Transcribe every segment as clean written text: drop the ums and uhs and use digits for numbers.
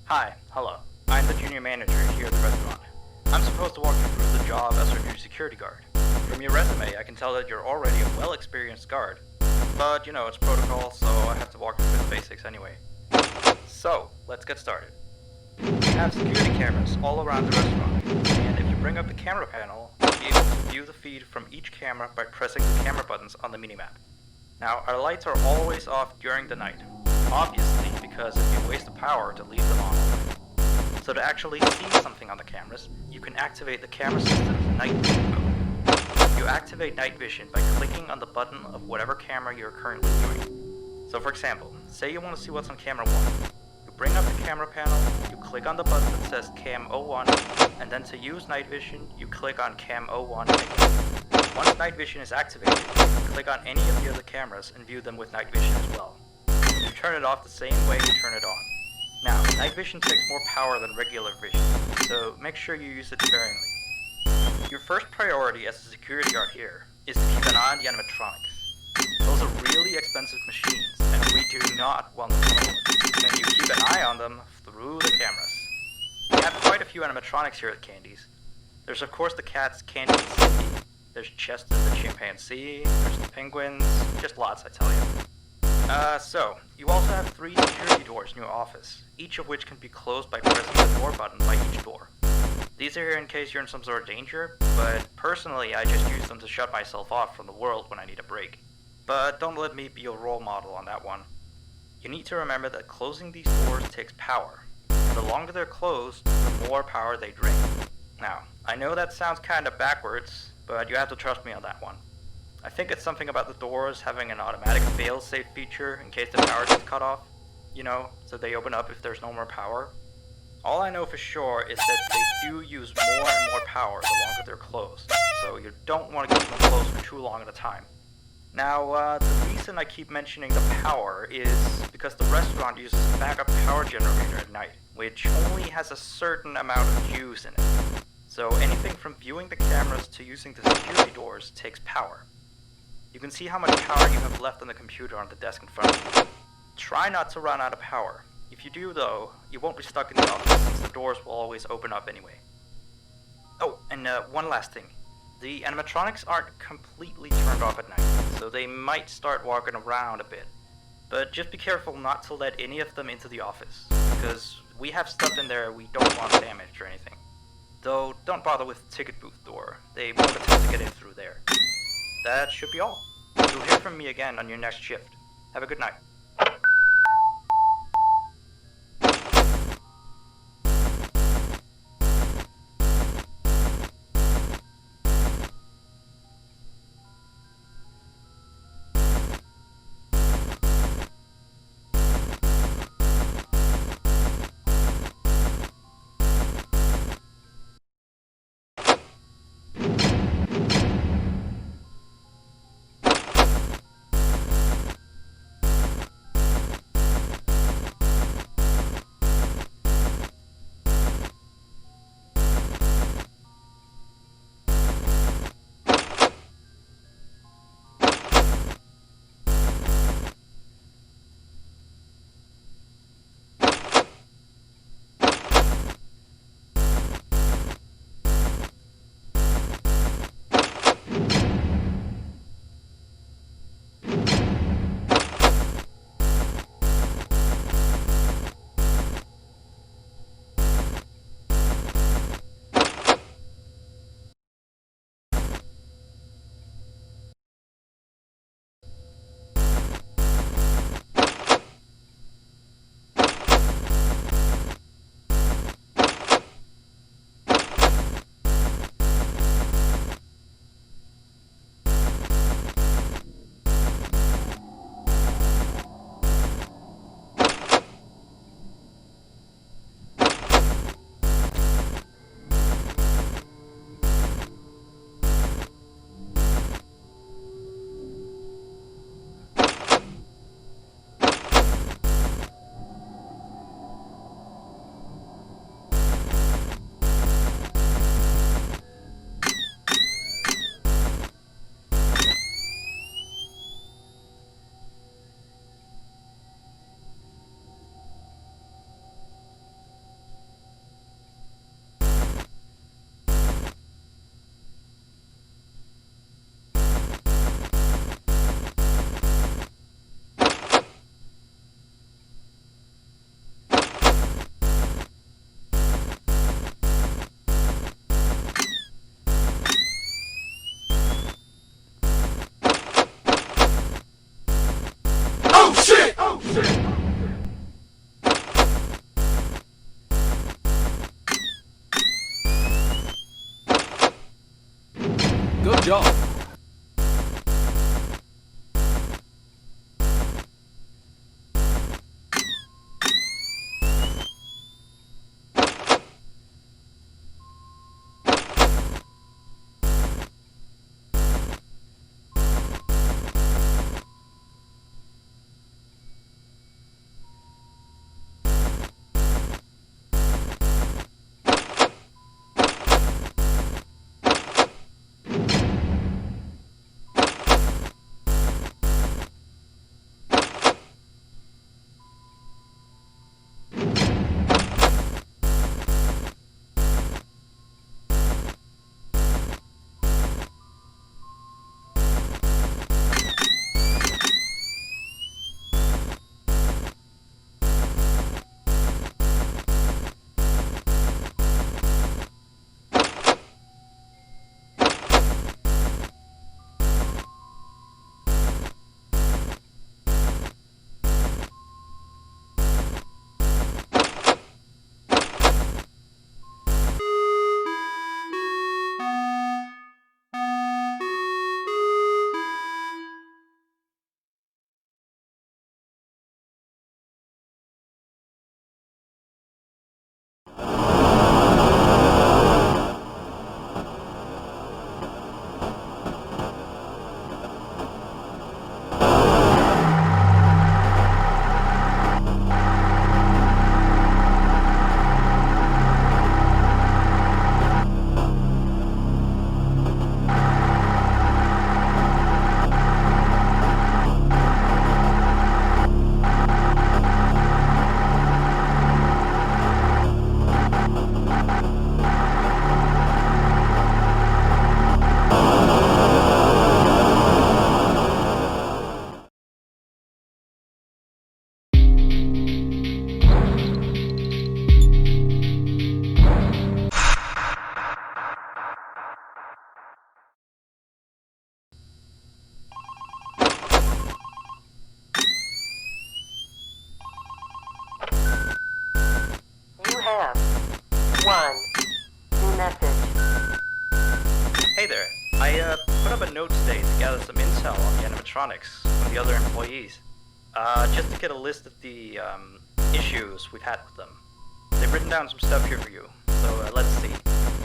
Hi, hello. I'm the junior manager here at the restaurant. I'm supposed to walk you through the job as our new security guard. From your resume, I can tell that you're already a well-experienced guard. But, it's protocol, so I have to walk you through the basics anyway. So, let's get started. We have security cameras all around the restaurant, and if you bring up the camera panel, you'll be able to view the feed from each camera by pressing the camera buttons on the minimap. Now, our lights are always off during the night, obviously because it'd be a waste of power to leave them on all night. So to actually see something on the cameras, you can activate the camera system's night vision mode. You activate night vision by clicking on the button of whatever camera you're currently viewing. So for example, say you want to see what's on camera 1. You bring up the camera panel, you click on the button that says Cam 01, and then to use night vision, you click on Cam 01 again. Once night vision is activated, you can click on any of the other cameras and view them with night vision as well. You turn it off the same way you turn it on. Now, night vision takes more power than regular vision, so make sure you use it sparingly. Your first priority as a security guard here is to keep an eye on the animatronics. Those are really expensive machines, and we do not want them stolen, and you keep an eye on them through the cameras. We have quite a few animatronics here at Candy's. There's of course the cats Candy and Cindy, there's Chester the chimpanzee, there's the penguins, just lots I tell you. So, you also have 3 security doors in your office, each of which can be closed by pressing the door button by each door. These are here in case you're in some sort of danger, but personally I just use them to shut myself off from the world when I need a break. But don't let me be your role model on that one. You need to remember that closing these doors takes power, and the longer they're closed, the more power they drain. Now, I know that sounds kinda backwards, but you have to trust me on that one. I think it's something about the doors having an automatic fail-safe feature in case the power gets cut off, so they open up if there's no more power. All I know for sure is that they do use more and more power the longer they're closed, so you don't want to keep them closed for too long at a time. Now, the reason I keep mentioning the power is because the restaurant uses a backup power generator at night, which only has a certain amount of juice in it. So anything from viewing the cameras to using the security doors takes power. You can see how much power you have left on the computer on the desk in front of you. Try not to run out of power. If you do though, you won't be stuck in the office since the doors will always open up anyway. Oh, and one last thing. The animatronics aren't completely turned off at night, so they might start walking around a bit. But just be careful not to let any of them into the office, because we have stuff in there we don't want damaged or anything. Though, don't bother with the ticket booth door. They won't attempt to get in through there. That should be all. You'll hear from me again on your next shift. Have a good night. job. You have one new message. Hey there. I put up a note today to gather some intel on the animatronics from the other employees. Just to get a list of the issues we've had with them. They've written down some stuff here for you, so let's see.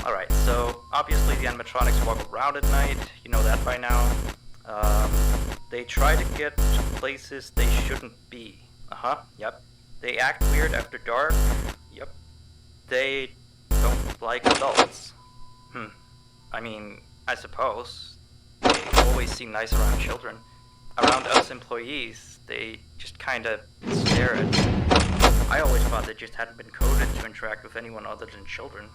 Alright, so obviously the animatronics walk around at night, you know that by now. They try to get to places they shouldn't be. Yep. They act weird after dark. Yep. They don't like adults. I mean, I suppose. They always seem nice around children. Around us employees, they just kinda stare at you. I always thought they just hadn't been coded to interact with anyone other than children.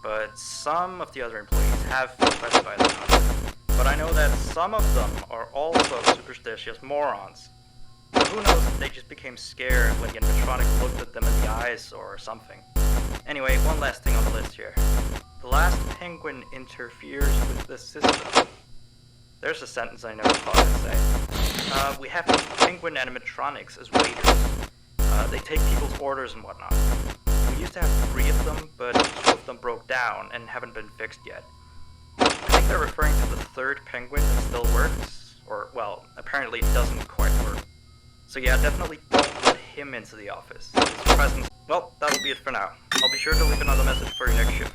But some of the other employees have specified that. But I know that some of them are also superstitious morons. So who knows if they just became scared when the animatronic looked at them in the eyes or something. Anyway, one last thing on the list here. The last penguin interferes with the system. There's a sentence I never thought I'd say. We have these penguin animatronics as waiters. They take people's orders and whatnot. We used to have 3 of them, but 2 of them broke down and haven't been fixed yet. I think they're referring to the 3rd penguin that still works, or, well, apparently it doesn't quite work. So yeah, definitely don't let him into the office. His presence... Well, that'll be it for now. I'll be sure to leave another message for your next shift.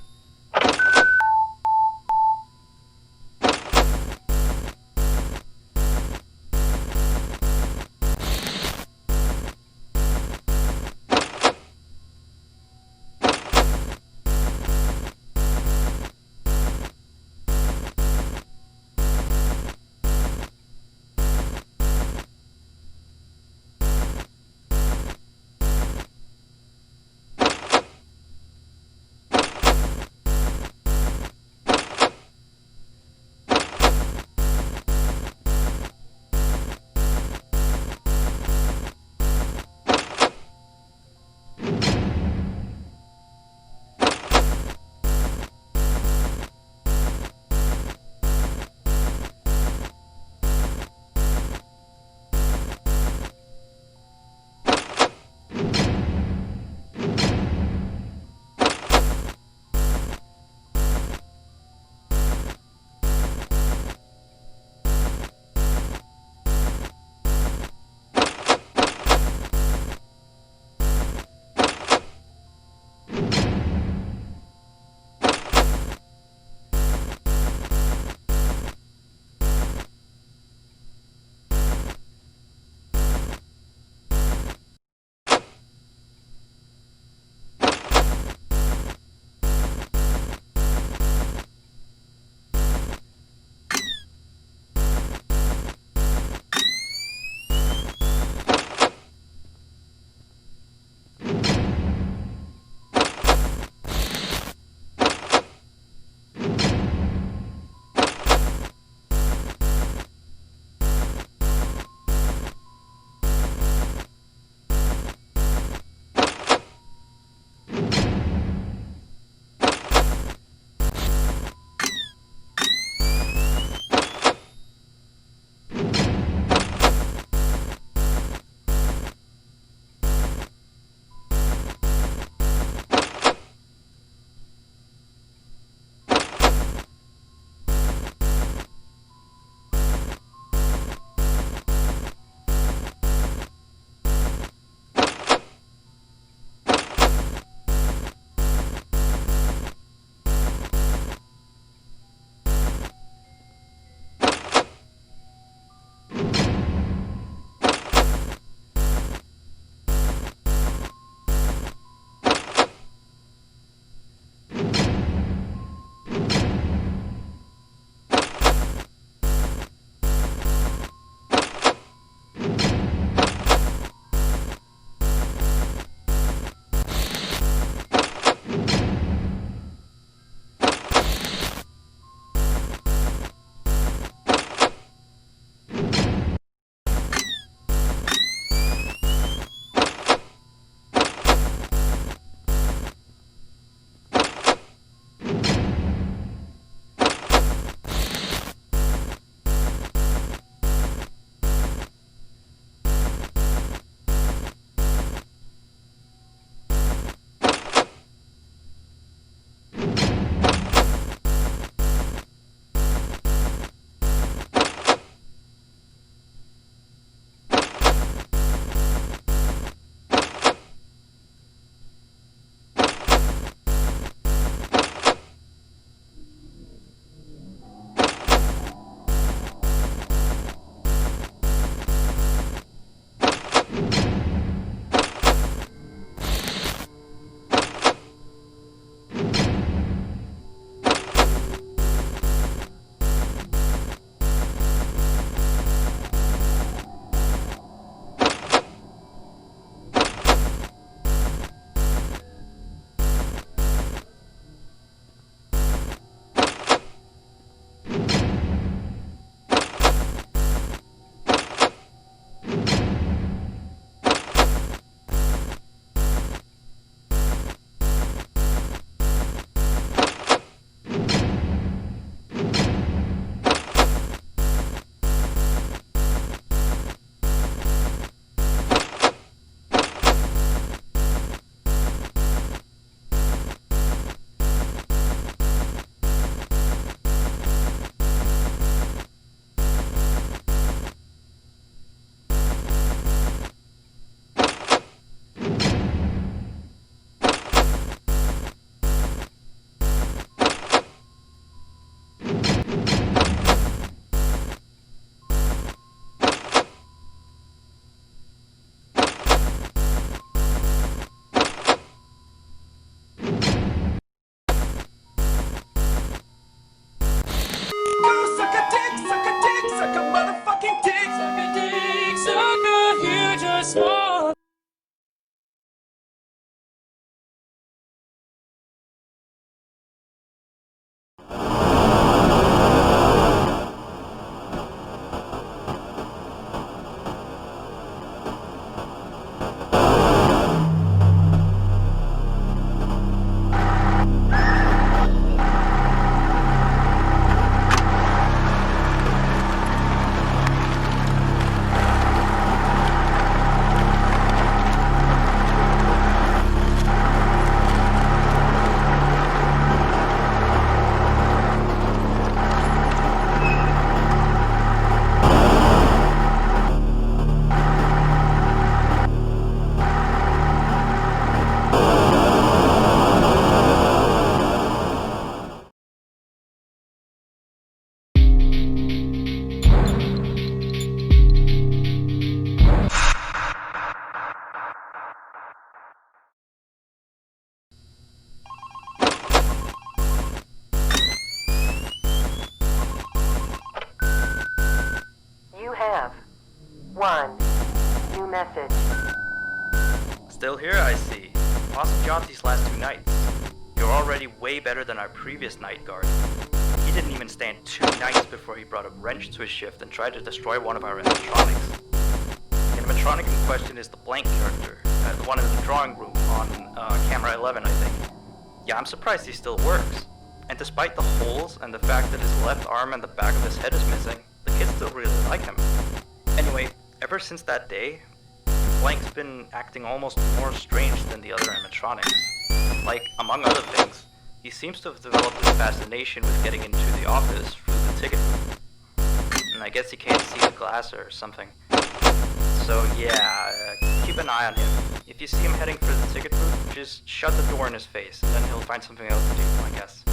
1. New message. Still here, I see. Awesome job these last 2 nights. You're already way better than our previous night guard. He didn't even stand 2 nights before he brought a wrench to his shift and tried to destroy one of our animatronics. The animatronic in question is the blank character, the one in the drawing room on camera 11, I think. Yeah, I'm surprised he still works. And despite the holes and the fact that his left arm and the back of his head is missing, the kids still really like him. Anyway, ever since that day, Blank's been acting almost more strange than the other animatronics. Like, among other things, he seems to have developed this fascination with getting into the office through the ticket booth. And I guess he can't see the glass or something. So yeah, keep an eye on him. If you see him heading for the ticket booth, just shut the door in his face, and then he'll find something else to do, I guess.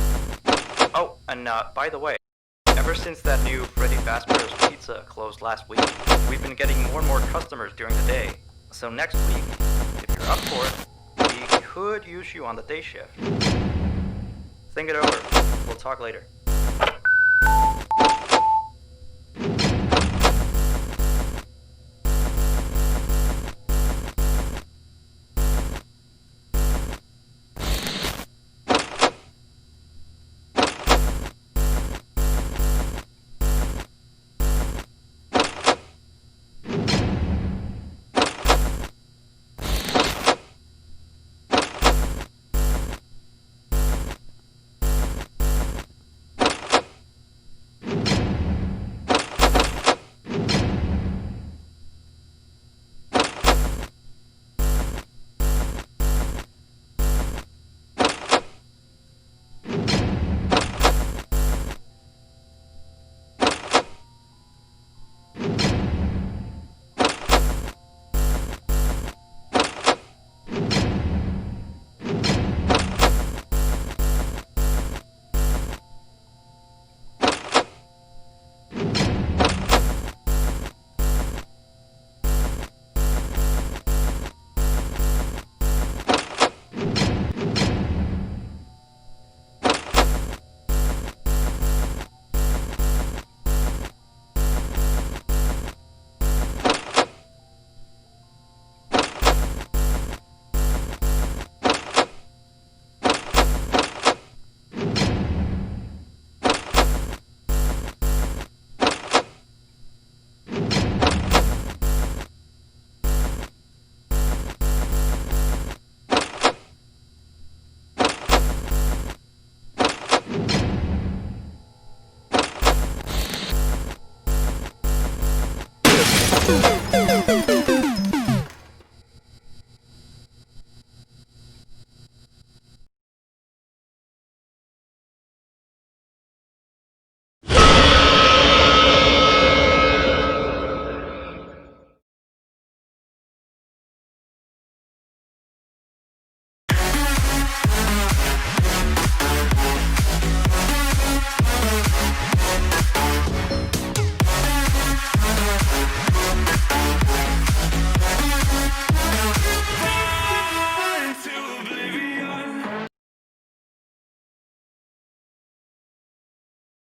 Oh, and by the way, ever since that new Freddy Fazbear's Pizza closed last week, we've been getting more and more customers during the day. So next week, if you're up for it, we could use you on the day shift. Think it over. We'll talk later.